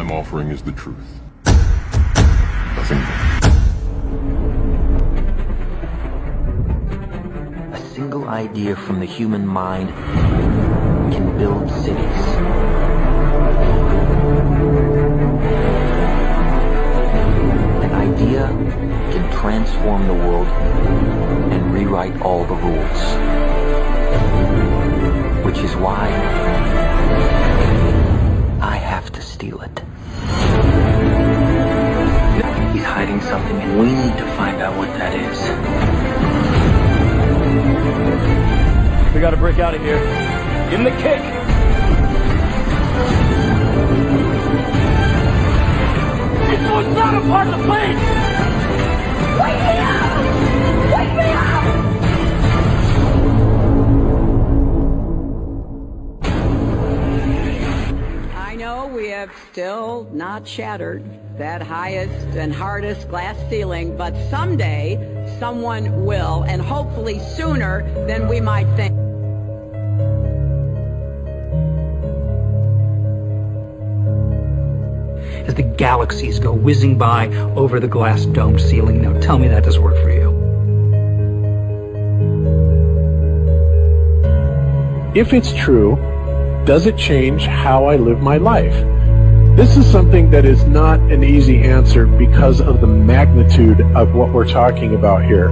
I'm offering is the truth. Nothing more. A single idea from the human mind can build cities. An idea can transform the world and rewrite all the rules. Which is why I have to steal it. He's hiding something, and we need to find out what that is. We gotta break out of here. Give him the kick! This was not a part of the plan! Wake me up! Wake me up! I know we have still not shattered that highest and hardest glass ceiling, but someday someone will, and hopefully sooner than we might think. As the galaxies go whizzing by over the glass domed ceiling. Now tell me that does work for you. If it's true, does it change how I live my life? This is something that is not an easy answer because of the magnitude of what we're talking about here.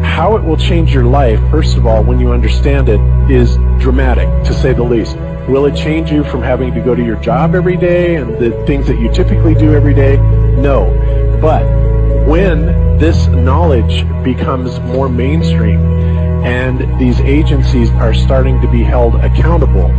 How it will change your life, first of all, when you understand it, is dramatic, to say the least. Will it change you from having to go to your job every day and the things that you typically do every day? No. But when this knowledge becomes more mainstream and these agencies are starting to be held accountable,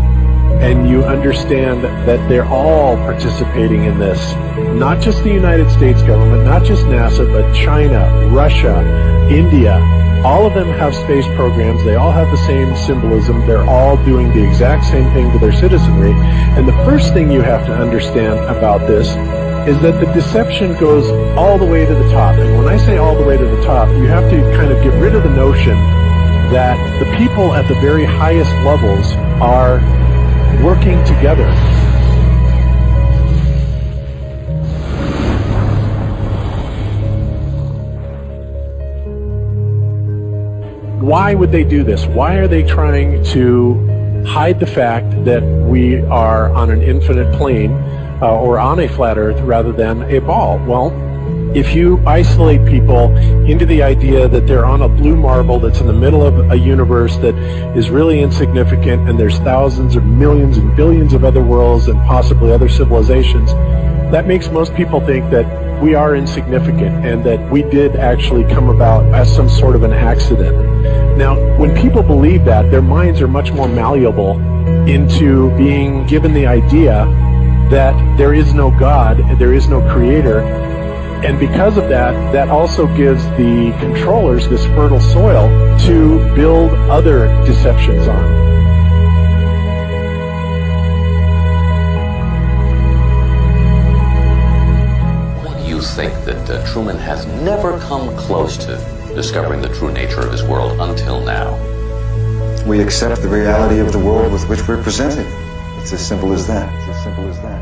and you understand that they're all participating in this, not just the United States government, not just NASA, but China, Russia, India, all of them have space programs. They all have the same symbolism. They're all doing the exact same thing to their citizenry. And the first thing you have to understand about this is that the deception goes all the way to the top. And when I say all the way to the top, you have to kind of get rid of the notion that the people at the very highest levels are working together. Why would they do this? Why are they trying to hide the fact that we are on an infinite plane or on a flat earth rather than a ball? Well, if you isolate people into the idea that they're on a blue marble that's in the middle of a universe that is really insignificant and there's thousands or millions and billions of other worlds and possibly other civilizations, that makes most people think that we are insignificant and that we did actually come about as some sort of an accident. Now, when people believe that, their minds are much more malleable into being given the idea that there is no God, there is no creator. And because of that, that also gives the controllers this fertile soil to build other deceptions on. You think that Truman has never come close to discovering the true nature of his world until now? We accept the reality of the world with which we're presented. It's as simple as that. It's as simple as that.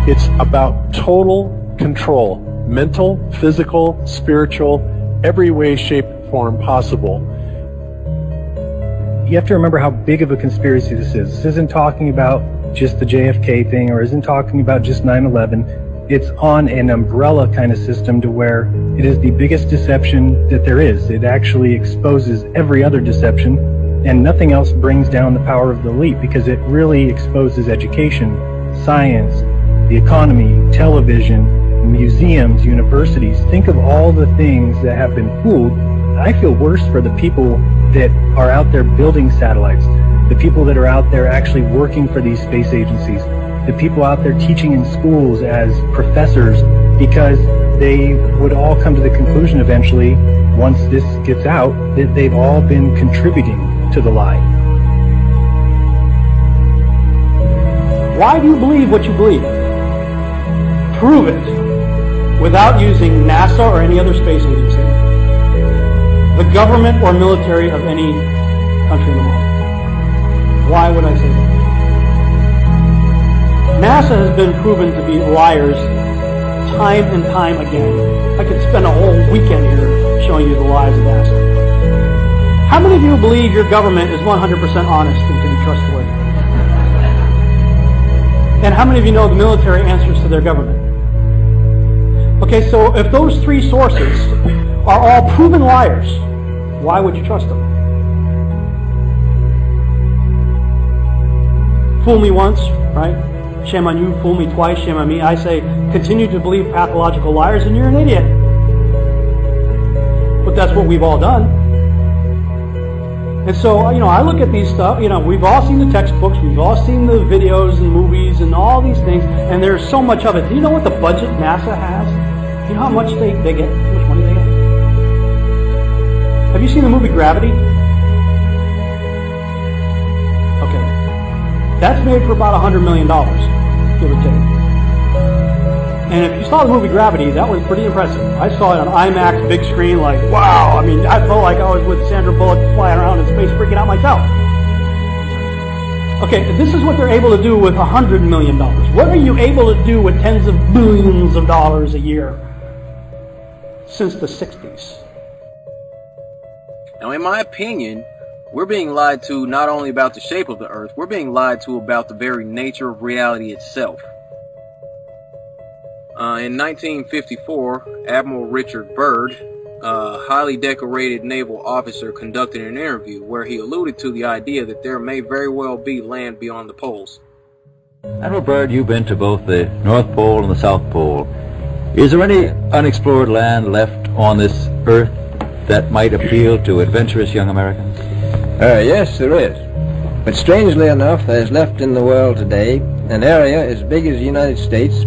It's about total control, mental, physical, spiritual, every way, shape, form possible. You have to remember how big of a conspiracy this is. This isn't talking about just the JFK thing or isn't talking about just 9/11. It's on an umbrella kind of system to where it is the biggest deception that there is. It actually exposes every other deception, and nothing else brings down the power of the elite because it really exposes education, science, the economy, television, museums, universities. Think of all the things that have been fooled. I feel worse for the people that are out there building satellites, the people that are out there actually working for these space agencies, the people out there teaching in schools as professors, because they would all come to the conclusion eventually, once this gets out, that they've all been contributing to the lie. Why do you believe what you believe? Prove it without using NASA or any other space agency, the government or military of any country in the world. Why would I say that? NASA has been proven to be liars time and time again. I could spend a whole weekend here showing you the lies of NASA. How many of you believe your government is 100% honest and can be trustworthy? And how many of you know the military answers to their government? Okay, so if those three sources are all proven liars, why would you trust them? Fool me once, right? Shame on you. Fool me twice, shame on me. I say, continue to believe pathological liars and you're an idiot. But that's what we've all done. And so, I look at these stuff, we've all seen the textbooks, we've all seen the videos and movies and all these things, and there's so much of it. Do you know what the budget NASA has? Do you know how much they get? How much money they get? Have you seen the movie Gravity? Okay. That's made for about $100 million, give or take. And if you saw the movie Gravity, that was pretty impressive. I saw it on IMAX, big screen, like, wow. I mean, I felt like I was with Sandra Bullock flying around in space, freaking out myself. Okay, this is what they're able to do with $100 million. What are you able to do with tens of billions of dollars a year since the 60s? Now, in my opinion, we're being lied to not only about the shape of the Earth, we're being lied to about the very nature of reality itself. In 1954, Admiral Richard Byrd, a highly decorated naval officer, conducted an interview where he alluded to the idea that there may very well be land beyond the poles. Admiral Byrd, you've been to both the North Pole and the South Pole. Is there any unexplored land left on this Earth that might appeal to adventurous young Americans? Yes, there is. But strangely enough, there's left in the world today an area as big as the United States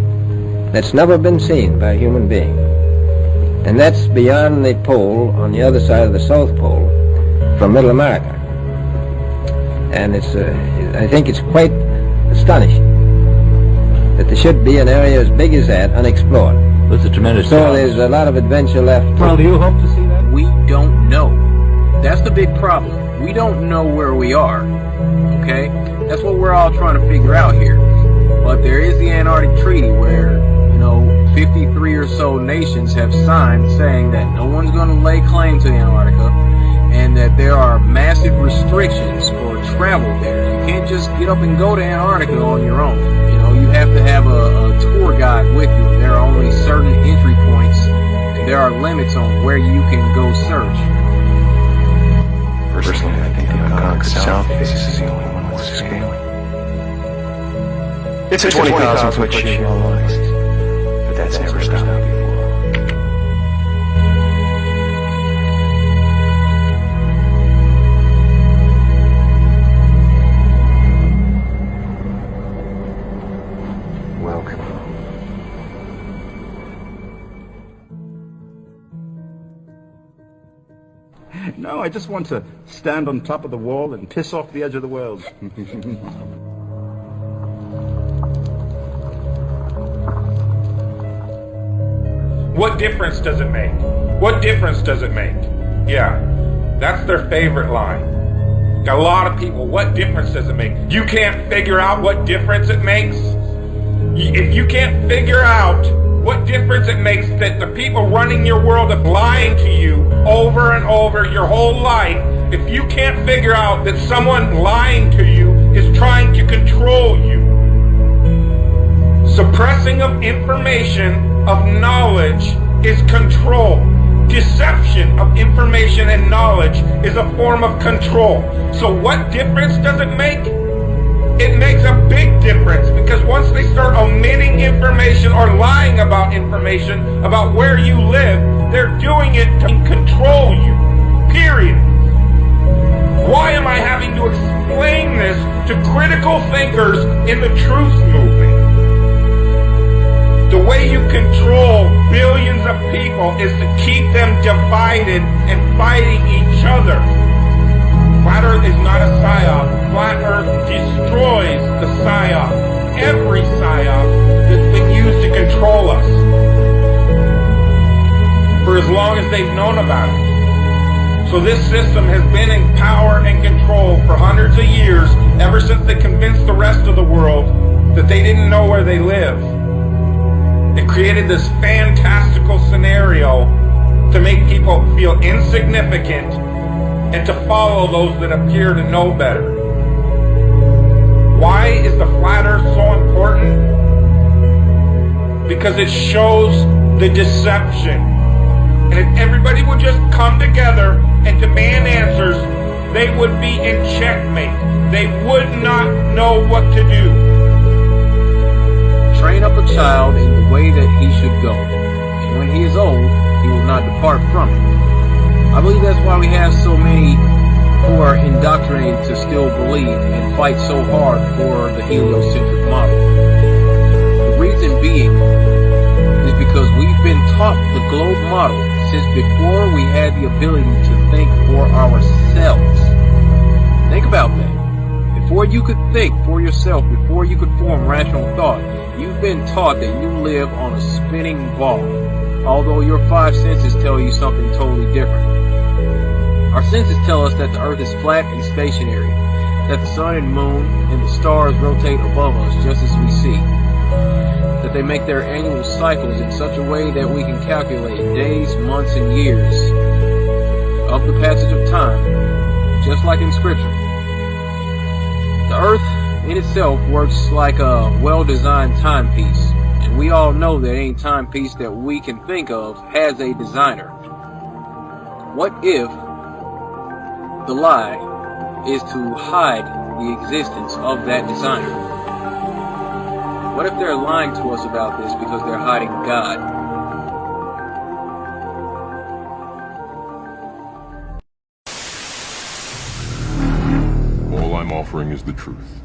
that's never been seen by a human being. And that's beyond the pole on the other side of the South Pole from Middle America. And I think it's quite astonishing that there should be an area as big as that unexplored. That's a tremendous So there's a lot of adventure left. Well, do you hope to see that? We don't know. That's the big problem. We don't know where we are. Okay? That's what we're all trying to figure out here. But there is the Antarctic Treaty where 53 or so nations have signed saying that no one's going to lay claim to Antarctica and that there are massive restrictions for travel there. You can't just get up and go to Antarctica on your own. You have to have a tour guide with you. There are only certain entry points and there are limits on where you can go search. Personally, I think the Antarctic South is the only one worth scaling. It's a 20,000-foot sheet of ice. That's never stopped before. Welcome. No, I just want to stand on top of the wall and piss off the edge of the world. What difference does it make? What difference does it make? Yeah, that's their favorite line. Got a lot of people, what difference does it make? You can't figure out what difference it makes? If you can't figure out what difference it makes that the people running your world are lying to you over and over your whole life, if you can't figure out that someone lying to you is trying to control you, suppressing of information, of knowledge, is control. Deception of information and knowledge is a form of control. So what difference does it make? It makes a big difference, because once they start omitting information or lying about information about where you live, they're doing it to control you. Period. Why am I having to explain this to critical thinkers in the truth movement? The way you control billions of people is to keep them divided and fighting each other. Flat Earth is not a psyop. Flat Earth destroys the psyop. Every psyop that's been used to control us for as long as they've known about it. So this system has been in power and control for hundreds of years, ever since they convinced the rest of the world that they didn't know where they live. It created this fantastical scenario to make people feel insignificant and to follow those that appear to know better. Why is the flat earth so important? Because it shows the deception. And if everybody would just come together and demand answers, they would be in checkmate. They would not know what to do. Train up a child in the way that he should go, and when he is old, he will not depart from it. I believe that's why we have so many who are indoctrinated to still believe and fight so hard for the heliocentric model. The reason being is because we've been taught the globe model since before we had the ability to think for ourselves. Think about that. Before you could think for yourself, before you could form rational thought, you've been taught that you live on a spinning ball, although your five senses tell you something totally different. Our senses tell us that the earth is flat and stationary, that the sun and moon and the stars rotate above us just as we see, that they make their annual cycles in such a way that we can calculate days, months, and years of the passage of time, just like in Scripture. The earth in itself works like a well-designed timepiece, and we all know that any timepiece that we can think of has a designer. What if the lie is to hide the existence of that designer? What if they're lying to us about this because they're hiding God? All I'm offering is the truth.